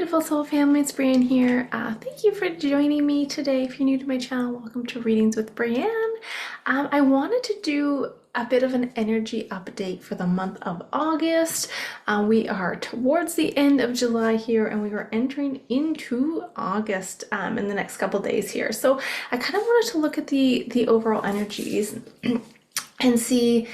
beautiful soul family, it's Breanne here. Thank you for joining me today. If you're new to my channel, welcome to Readings with Breanne. I wanted to do a bit of an energy update for the month of August. We are towards the end of July here and we are entering into August in the next couple days here. So I kind of wanted to look at the overall energies and see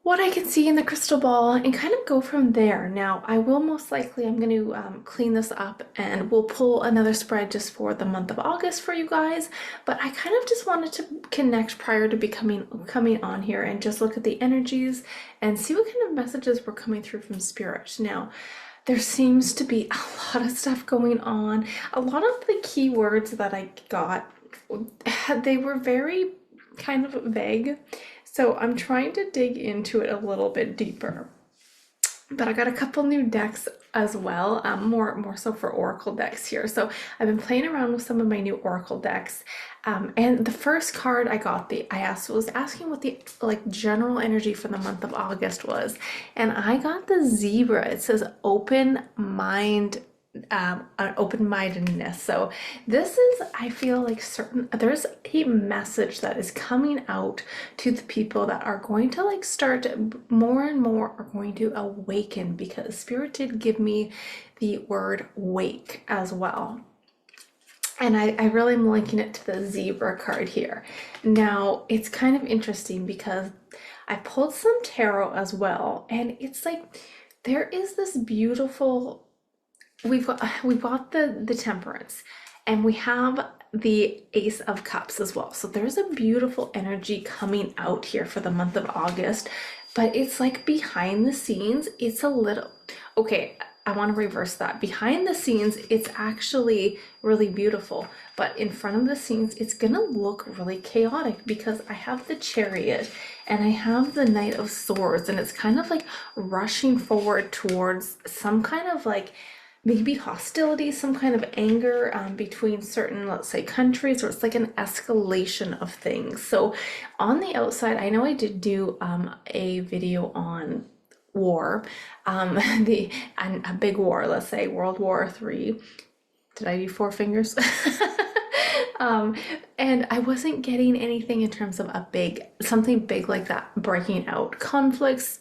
what I can see in the crystal ball and kind of go from there. Now, I will most likely, I'm going to clean this up and we'll pull another spread just for the month of August for you guys. But I kind of just wanted to connect prior to coming on here and just look at the energies and see what kind of messages were coming through from Spirit. Now, there seems to be a lot of stuff going on. A lot of the keywords that I got, they were very kind of vague. So I'm trying to dig into it a little bit deeper. But I got a couple new decks as well, more so for Oracle decks here. So I've been playing around with some of my new Oracle decks. And the first card I got, was asking what the general energy for the month of August was. And I got the zebra. It says open mind, open-mindedness. So this is, I feel like there's a message that is coming out to the people that are going to start more and more are going to awaken, because Spirit did give me the word wake as well. And I really am linking it to the zebra card here. Now, it's kind of interesting because I pulled some tarot as well, and it's like there is this beautiful, we got the temperance, and we have the Ace of Cups as well. So there's a beautiful energy coming out here for the month of August, but it's like behind the scenes, it's a little, okay, I want to reverse that. Behind the scenes, it's actually really beautiful, but in front of the scenes, it's gonna look really chaotic because I have the Chariot and I have the Knight of Swords, and it's kind of like rushing forward towards some kind of maybe hostility, some kind of anger between certain, let's say, countries, or it's like an escalation of things. So on the outside, I know I did do a video on war, a big war, let's say World War III. Did I do four fingers? And I wasn't getting anything in terms of something big like that breaking out. Conflicts,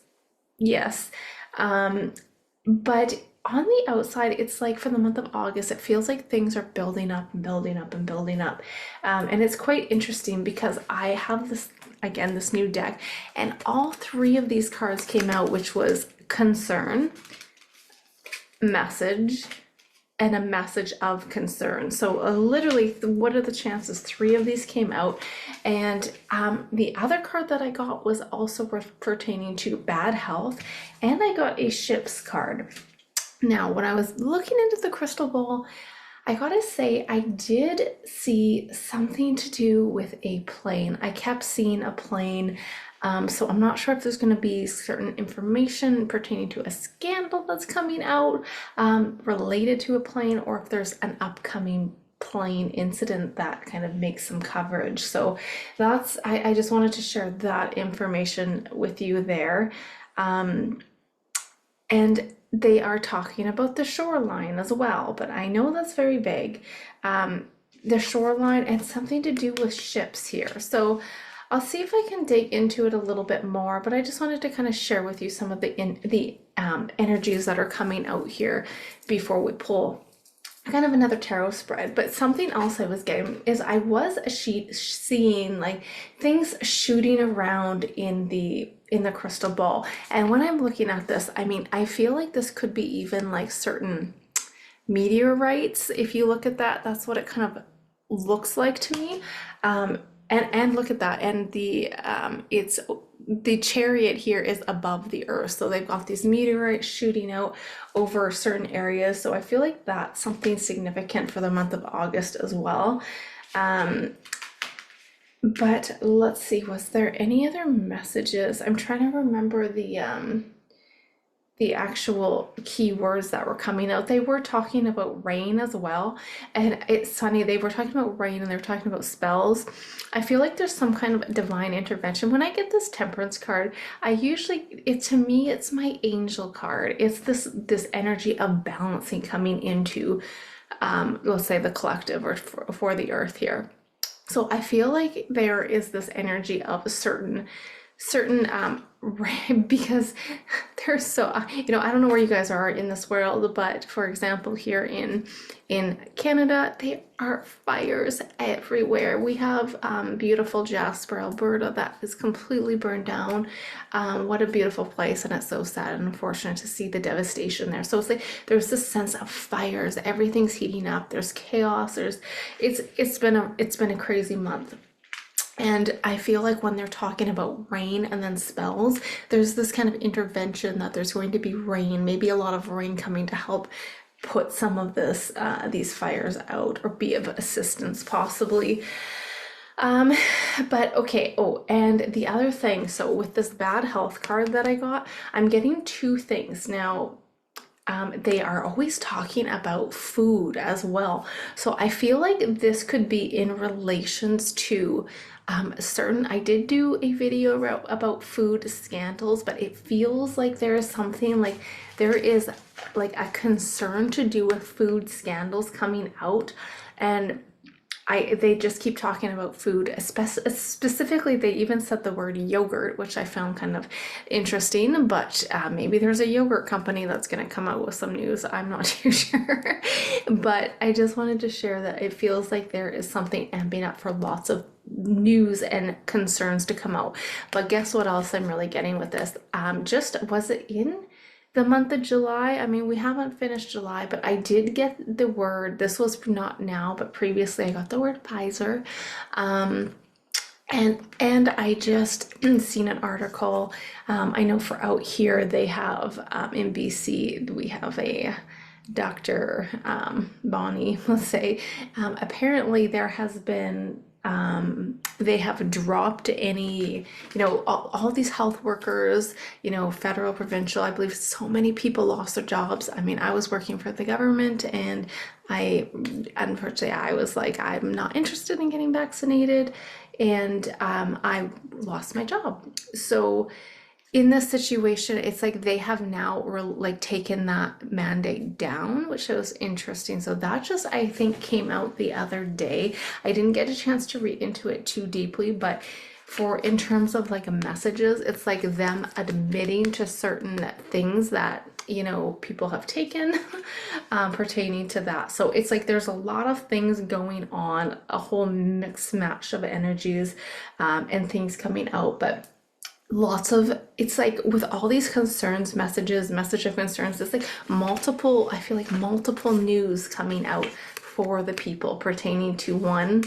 yes. But on the outside, it's like for the month of August, it feels like things are building up and building up and building up. And it's quite interesting because I have this new deck, and all three of these cards came out, which was concern, message, and a message of concern. So literally, what are the chances? Three of these came out. And the other card that I got was also pertaining to bad health, and I got a ship's card. Now, when I was looking into the crystal ball, I gotta say, I did see something to do with a plane. I kept seeing a plane. So I'm not sure if there's going to be certain information pertaining to a scandal that's coming out related to a plane, or if there's an upcoming plane incident that kind of makes some coverage. So I just wanted to share that information with you there. And they are talking about the shoreline as well, but I know that's very vague. The shoreline and something to do with ships here. So I'll see if I can dig into it a little bit more, but I just wanted to kind of share with you some of the energies that are coming out here before we pull kind of another tarot spread. But something else I was getting is I was seeing things shooting around in the crystal ball. And when I'm looking at this, I mean, I feel like this could be even certain meteorites. If you look at that, that's what it kind of looks like to me. And look at that, and the Chariot here is above the earth, so they've got these meteorites shooting out over certain areas. So I feel like that's something significant for the month of August as well. But let's see, was there any other messages? I'm trying to remember the the actual keywords that were coming out, they were talking about rain as well. And it's funny, they were talking about rain and they were talking about spells. I feel like there's some kind of divine intervention. When I get this temperance card, I usually, to me, it's my angel card. It's this energy of balancing coming into, let's say, the collective, or for the earth here. So I feel like there is this energy of a certain because there's so, I don't know where you guys are in this world, but for example, here in Canada, there are fires everywhere. We have beautiful Jasper, Alberta, that is completely burned down. What a beautiful place, and it's so sad and unfortunate to see the devastation there. So it's like there's this sense of fires, everything's heating up, there's chaos, it's been a crazy month. And I feel like when they're talking about rain and then spells, there's this kind of intervention that there's going to be rain, maybe a lot of rain coming to help put some of these fires out, or be of assistance possibly. But okay, oh, and the other thing, so with this bad health card that I got, I'm getting two things. Now, they are always talking about food as well. So I feel like this could be in relations to I did do a video about food scandals, but it feels like there is something, like there is like a concern to do with food scandals coming out. And they just keep talking about food. Specifically, they even said the word yogurt, which I found kind of interesting, but maybe there's a yogurt company that's going to come out with some news. I'm not too sure. But I just wanted to share that it feels like there is something amping up for lots of news and concerns to come out. But guess what else I'm really getting with this? Was it in the month of July? I mean, we haven't finished July, but I did get the word, this was not now, but previously I got the word Pfizer. And I just seen an article. I know for out here they have in BC, we have a Dr. Bonnie, let's say. Apparently there has been they have dropped any, all these health workers, federal, provincial, I believe so many people lost their jobs. I mean, I was working for the government, and unfortunately, I was like, I'm not interested in getting vaccinated, and I lost my job. So in this situation, it's like they have now taken that mandate down, which was interesting. So that just, I think, came out the other day. I didn't get a chance to read into it too deeply, but in terms of like messages, it's like them admitting to certain things that people have taken pertaining to that. So it's like there's a lot of things going on, a whole mixed match of energies and things coming out. But it's like with all these concerns, message of concerns, it's like I feel like multiple news coming out for the people pertaining to one,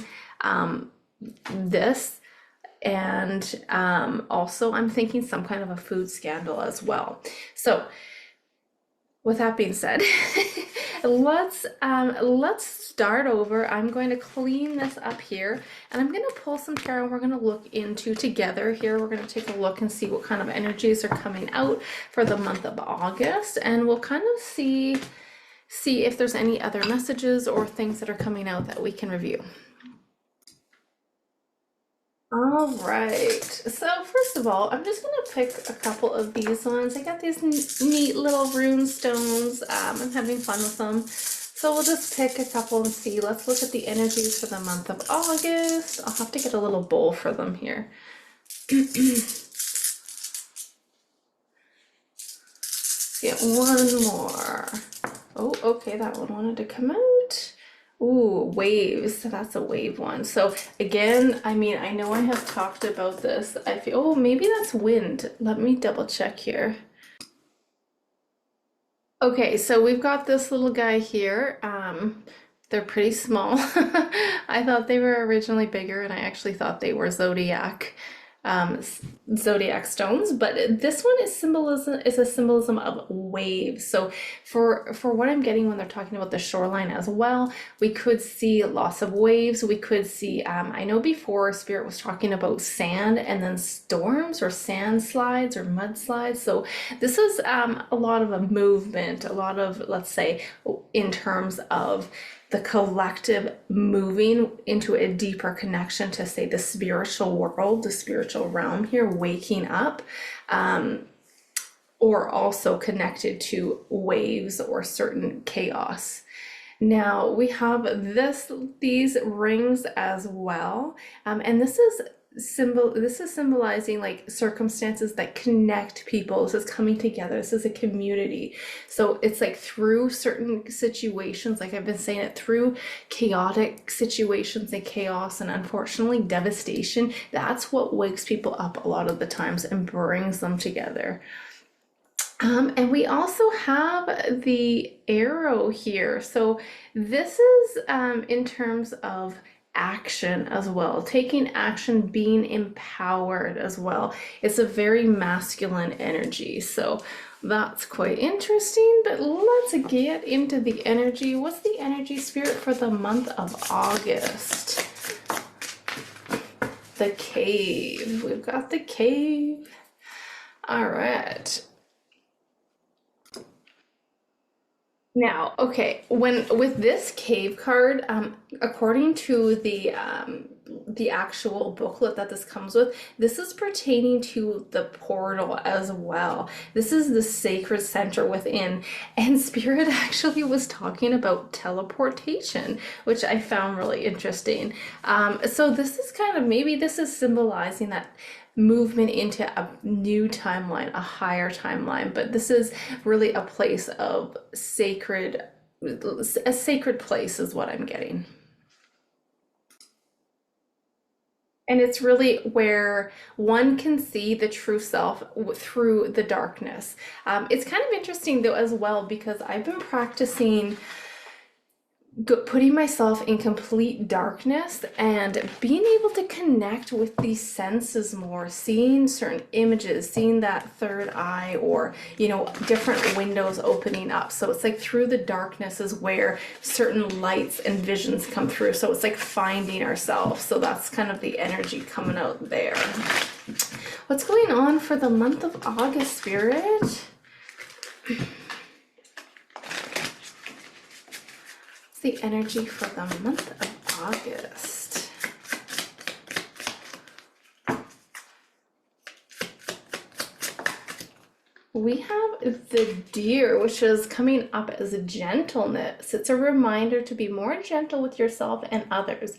this, and also I'm thinking some kind of a food scandal as well. So with that being said, let's start over. I'm going to clean this up here, and I'm going to pull some tarot. We're going to look into together here. We're going to take a look and see what kind of energies are coming out for the month of August, and we'll kind of see if there's any other messages or things that are coming out that we can review. All right, so first of all, I'm just gonna pick a couple of these ones. I got these neat little rune stones. I'm having fun with them. So we'll just pick a couple and see. Let's look at the energies for the month of August. I'll have to get a little bowl for them here. Get one more. Oh, okay, that one wanted to come out. Ooh, waves. That's a wave one. So again, I mean, I know I have talked about this. I feel, oh, maybe that's wind. Let me double check here. Okay, so we've got this little guy here. They're pretty small. I thought they were originally bigger, and I actually thought they were zodiac zodiac stones, but this one is a symbolism of waves. So for what I'm getting when they're talking about the shoreline as well, we could see lots of waves. We could see I know before Spirit was talking about sand and then storms or sand slides or mudslides. So this is a lot of a movement, a lot of, let's say, in terms of the collective moving into a deeper connection to, say, the spiritual world, the spiritual realm here, waking up, or also connected to waves or certain chaos. Now we have these rings as well, and this is symbolizing like circumstances that connect people. This is coming together. This is a community. So it's like through certain situations, like I've been saying it, through chaotic situations and chaos and unfortunately devastation, that's what wakes people up a lot of the times and brings them together. And we also have the arrow here. So this is in terms of action as well, taking action, being empowered as well. It's a very masculine energy. So that's quite interesting, but let's get into the energy. What's the energy, Spirit, for the month of August? The cave. We've got the cave. All right. Now, okay, with this cave card, according to the actual booklet that this comes with, this is pertaining to the portal as well. This is the sacred center within, and Spirit actually was talking about teleportation, which I found really interesting. So this is kind of, maybe this is symbolizing that movement into a new timeline, a higher timeline, but this is really a place of a sacred place is what I'm getting. And it's really where one can see the true self through the darkness. It's kind of interesting though as well, because I've been practicing putting myself in complete darkness and being able to connect with these senses more, seeing certain images, seeing that third eye, or different windows opening up. So it's like through the darkness is where certain lights and visions come through. So it's like finding ourselves. So that's kind of the energy coming out there. What's going on for the month of August, Spirit? The energy for the month of August. We have the deer, which is coming up as gentleness. It's a reminder to be more gentle with yourself and others.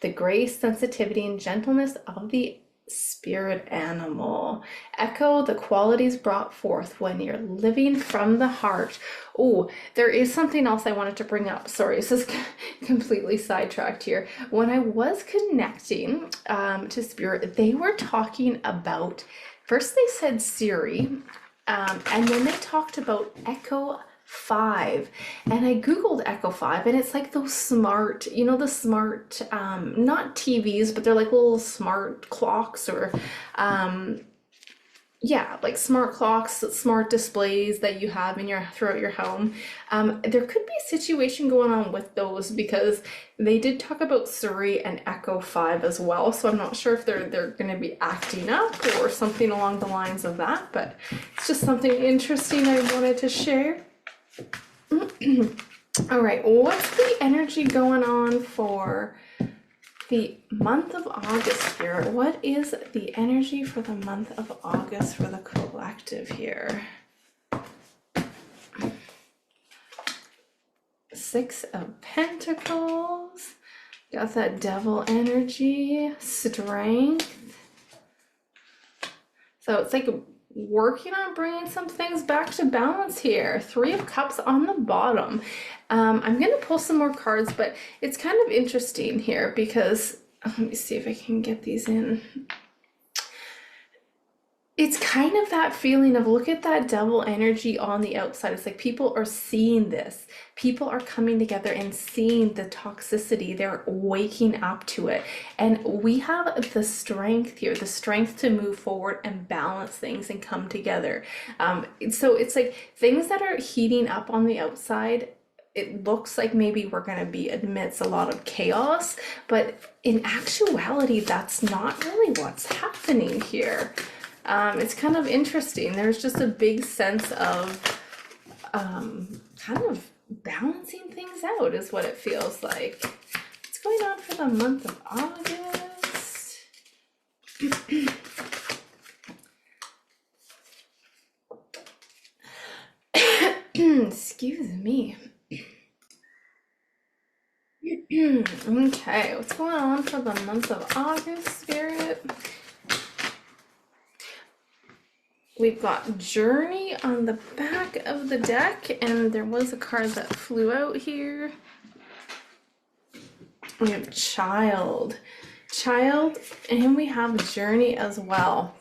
The grace, sensitivity, and gentleness of the spirit animal. Echo the qualities brought forth when you're living from the heart. Oh, there is something else I wanted to bring up. Sorry, this is completely sidetracked here. When I was connecting to Spirit, they were talking about, first they said Siri, and then they talked about Echo 5, and I googled Echo 5, and it's like those smart, the smart, not TVs, but they're like little smart clocks, or yeah, like smart clocks, smart displays that you have throughout your home. There could be a situation going on with those, because they did talk about Siri and Echo 5 as well. So I'm not sure if they're going to be acting up or something along the lines of that, but it's just something interesting I wanted to share. All right, what's the energy going on for the month of August, Spirit? What is the energy for the month of August for the collective here? Six of Pentacles. Got that devil energy, strength. So it's like working on bringing some things back to balance here. Three of Cups on the bottom. I'm going to pull some more cards, but it's kind of interesting here because, let me see if I can get these in. It's kind of that feeling of look at that devil energy on the outside. It's like people are seeing this. People are coming together and seeing the toxicity. They're waking up to it. And we have the strength here, the strength to move forward and balance things and come together. So it's like things that are heating up on the outside, it looks like maybe we're going to be amidst a lot of chaos, but in actuality, that's not really what's happening here. It's kind of interesting. There's just a big sense of kind of balancing things out, is what it feels like. What's going on for the month of August? Excuse me. Okay, what's going on for the month of August, Spirit? We've got Journey on the back of the deck, and there was a card that flew out here. We have Child, and we have Journey as well.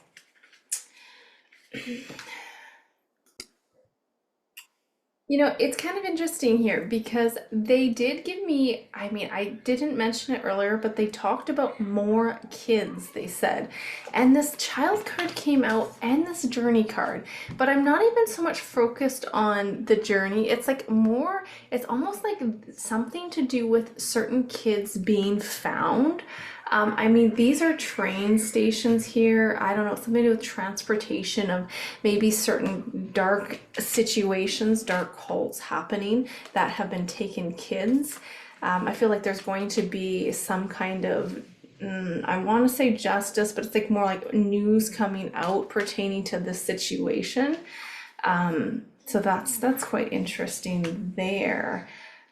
You know, it's kind of interesting here because they did give me, I mean, I didn't mention it earlier, but they talked about more kids, they said. And this child card came out and this journey card, but I'm not even so much focused on the journey. It's like more, it's almost like something to do with certain kids being found. I mean, these are train stations here. I don't know, something to do with transportation of maybe certain dark situations, dark cults happening that have been taking kids. I feel like there's going to be some kind of, I want to say justice, but it's like more like news coming out pertaining to this situation. So that's quite interesting there.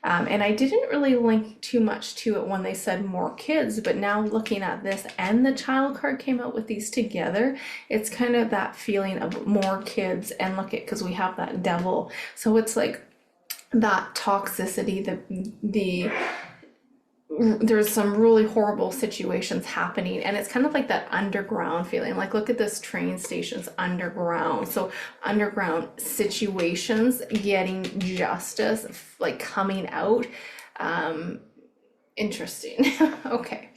And I didn't really link too much to it when they said more kids, but now looking at this and the child card came out with these together, it's kind of that feeling of more kids. And look at, because we have that devil. So it's like that toxicity, there's some really horrible situations happening, and it's kind of like that underground feeling. Like look at this train station's underground, so underground situations getting justice, like coming out. Interesting. Okay,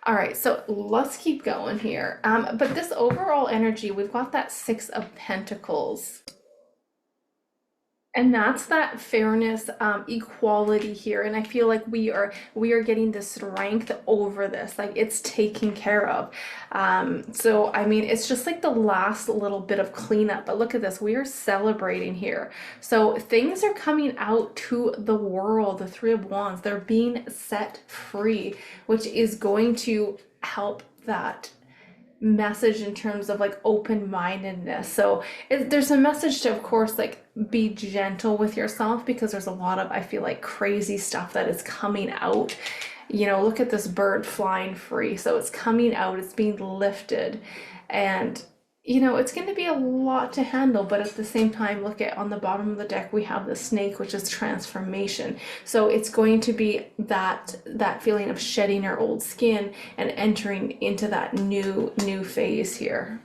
all right, so let's keep going here. But this overall energy, we've got that Six of Pentacles. And that's that fairness, equality here. And I feel like we are getting the strength over this, like it's taken care of. So I mean, it's just like the last little bit of cleanup, but look at this, we are celebrating here. So things are coming out to the world, the Three of Wands, they're being set free, which is going to help that message in terms of like open-mindedness. So there's a message to, of course, like be gentle with yourself, because there's a lot of, I feel like, crazy stuff that is coming out. You know, look at this bird flying free. So it's coming out, it's being lifted, and you know, it's going to be a lot to handle, but at the same time, look at on the bottom of the deck, we have the snake, which is transformation. So it's going to be that feeling of shedding our old skin and entering into that new phase here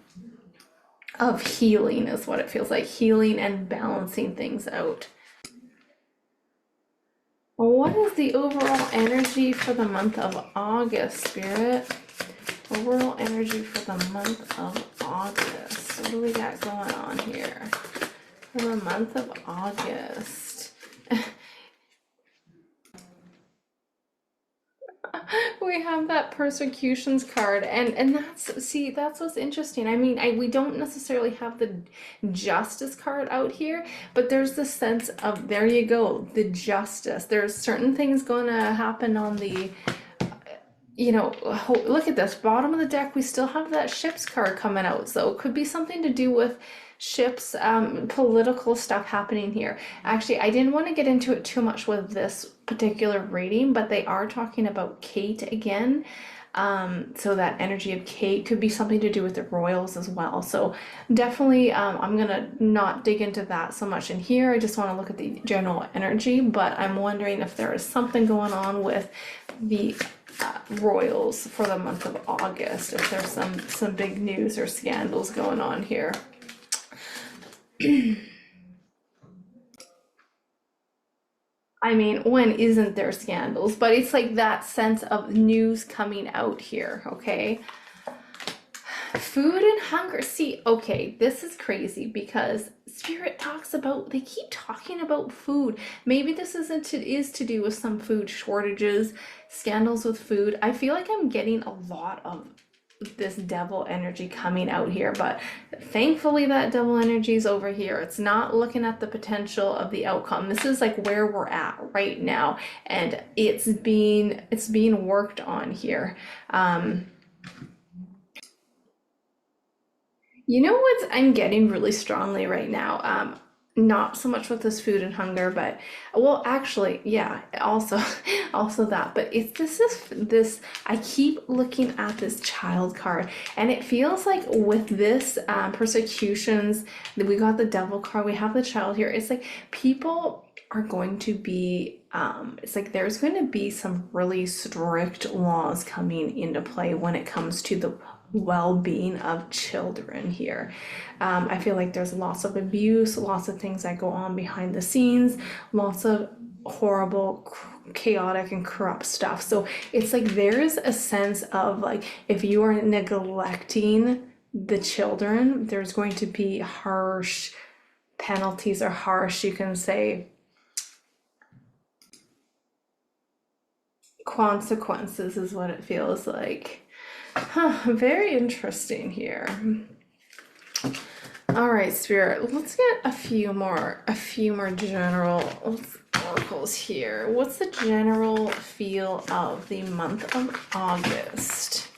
of healing, is what it feels like, healing and balancing things out. What is the overall energy for the month of August, Spirit? Overall energy for the month of August. What do we got going on here for the month of August? We have that persecutions card, and that's what's interesting. I mean, we don't necessarily have the justice card out here, but there's the sense of, there you go, the justice. There's certain things going to happen on the, you know, look at this bottom of the deck, we still have that ships card coming out, so it could be something to do with ships, political stuff happening here. Actually, I didn't want to get into it too much with this particular reading, but they are talking about Kate again. So that energy of Kate could be something to do with the royals as well. So definitely, I'm gonna not dig into that so much in here. I just want to look at the general energy, but I'm wondering if there is something going on with the royals for the month of August, if there's some big news or scandals going on here. I mean, when isn't there scandals? But it's like that sense of news coming out here, okay? Food and hunger. See, okay, this is crazy because Spirit talks about, they keep talking about food. Maybe this is to do with some food shortages, scandals with food. I feel like I'm getting a lot of this devil energy coming out here, but thankfully that devil energy is over here. It's not looking at the potential of the outcome. This is like where we're at right now, and it's being worked on here. You know what I'm getting really strongly right now? Not so much with this food and hunger, but well, actually, yeah, also, also that. But it's this. I keep looking at this child card, and it feels like with this persecutions, that we got the devil card, we have the child here. It's like people are going to be. It's like there's going to be some really strict laws coming into play when it comes to the well-being of children here. I feel like there's lots of abuse, lots of things that go on behind the scenes, lots of horrible, chaotic and corrupt stuff. So it's like there's a sense of like if you are neglecting the children, there's going to be harsh penalties, or harsh, you can say, consequences is what it feels like. Huh, very interesting here. All right, Spirit, let's get a few more general oracles here. What's the general feel of the month of August?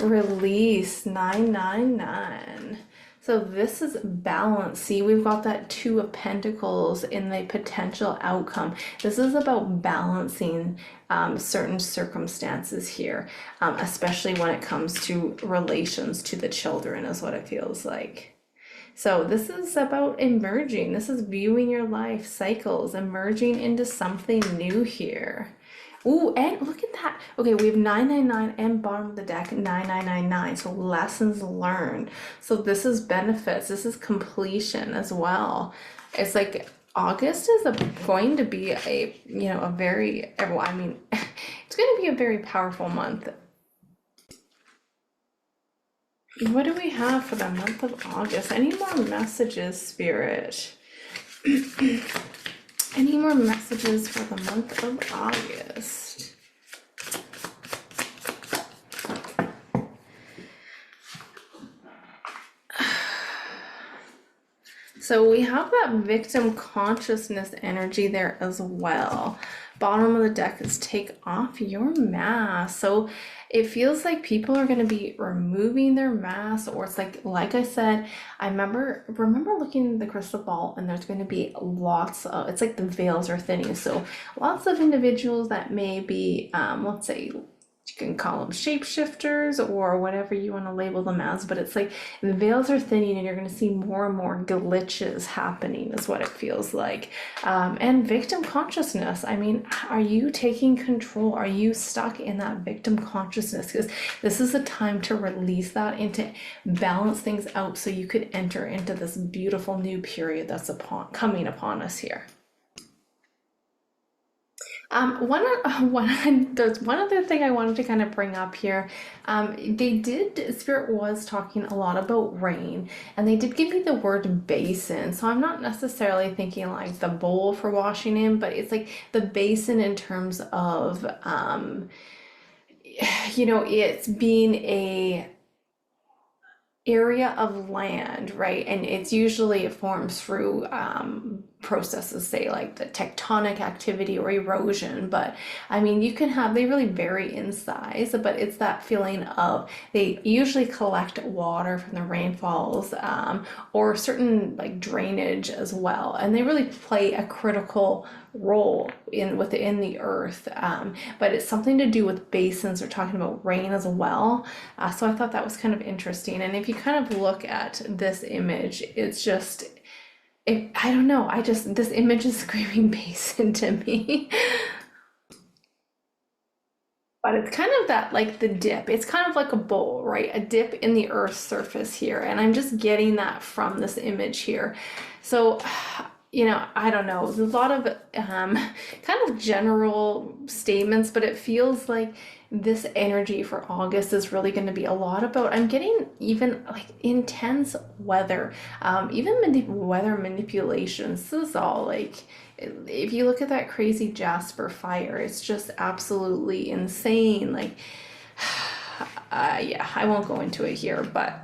Release 999. So this is balance. See, we've got that Two of Pentacles in the potential outcome. This is about balancing certain circumstances here, especially when it comes to relations to the children, is what it feels like. So this is about emerging. This is viewing your life cycles, emerging into something new here. Ooh, and look at that. Okay, we have 999 and bottom of the deck 9999. So lessons learned. So this is benefits. This is completion as well. It's like August is going to be a very, well, I mean, it's going to be a very powerful month. What do we have for the month of August? Any more messages, Spirit? Any more messages for the month of August? So we have that victim consciousness energy there as well. Bottom of the deck is take off your mask. So it feels like people are going to be removing their masks, or it's like I said, I remember looking at the crystal ball, and there's going to be lots of, it's like the veils are thinning. So lots of individuals that may be, let's say, you can call them shapeshifters or whatever you want to label them as, but it's like the veils are thinning and you're going to see more and more glitches happening, is what it feels like. And victim consciousness, I mean, are you taking control? Are you stuck in that victim consciousness? Because this is a time to release that and to balance things out so you could enter into this beautiful new period that's coming upon us here. There's one other thing I wanted to kind of bring up here. Spirit was talking a lot about rain, and they did give me the word basin. So I'm not necessarily thinking like the bowl for washing in, but it's like the basin in terms of, it's being a area of land, right? And it's usually it forms through processes, say like the tectonic activity or erosion. But I mean, they really vary in size, but it's that feeling of they usually collect water from the rainfalls, or certain like drainage as well, and they really play a critical role within the earth. But it's something to do with basins. We're talking about rain as well. So I thought that was kind of interesting. And if you kind of look at this image, it's just, I don't know, this image is screaming basin to me. But it's kind of that, like the dip. It's kind of like a bowl, right? A dip in the earth's surface here. And I'm just getting that from this image here. So, you know, I don't know. There's a lot of kind of general statements, but it feels like this energy for August is really going to be a lot about, I'm getting even like intense weather, even weather manipulations. This is all like, if you look at that crazy Jasper fire, it's just absolutely insane. Like, yeah, I won't go into it here, but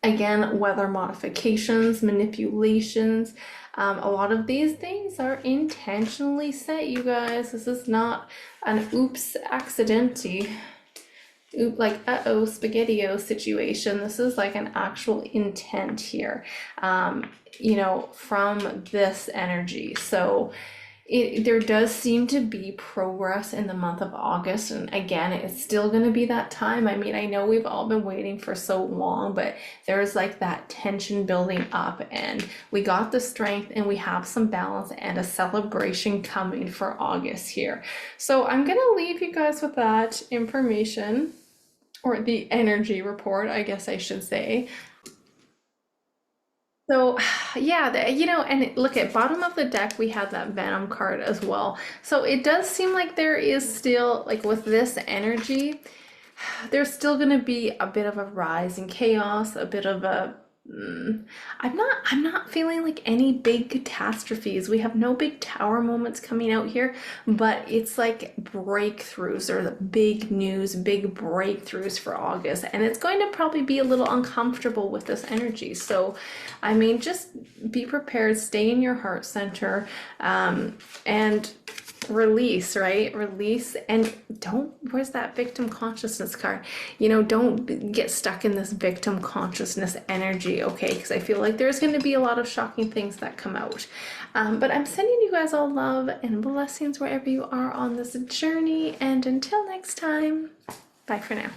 again, weather modifications, manipulations, a lot of these things are intentionally set, you guys. This is not an oops accidentally, like uh-oh spaghetti-o situation. This is like an actual intent here, you know, from this energy. So there does seem to be progress in the month of August, and again, it's still going to be that time. I mean, I know we've all been waiting for so long, but there's like that tension building up, and we got the strength and we have some balance and a celebration coming for August here. So I'm going to leave you guys with that information, or the energy report, I guess I should say. So, yeah, you know, and look at bottom of the deck, we had that Venom card as well. So it does seem like there is still, like with this energy, there's still going to be a bit of a rise in chaos, a bit of a I'm not feeling like any big catastrophes. We have no big tower moments coming out here, but it's like breakthroughs, or the big news, big breakthroughs for August. And it's going to probably be a little uncomfortable with this energy. So, I mean, just be prepared, stay in your heart center, and release, right? Release, and don't, where's that victim consciousness card? You know, don't get stuck in this victim consciousness energy, okay? Because I feel like there's going to be a lot of shocking things that come out. But I'm sending you guys all love and blessings wherever you are on this journey, and until next time, bye for now.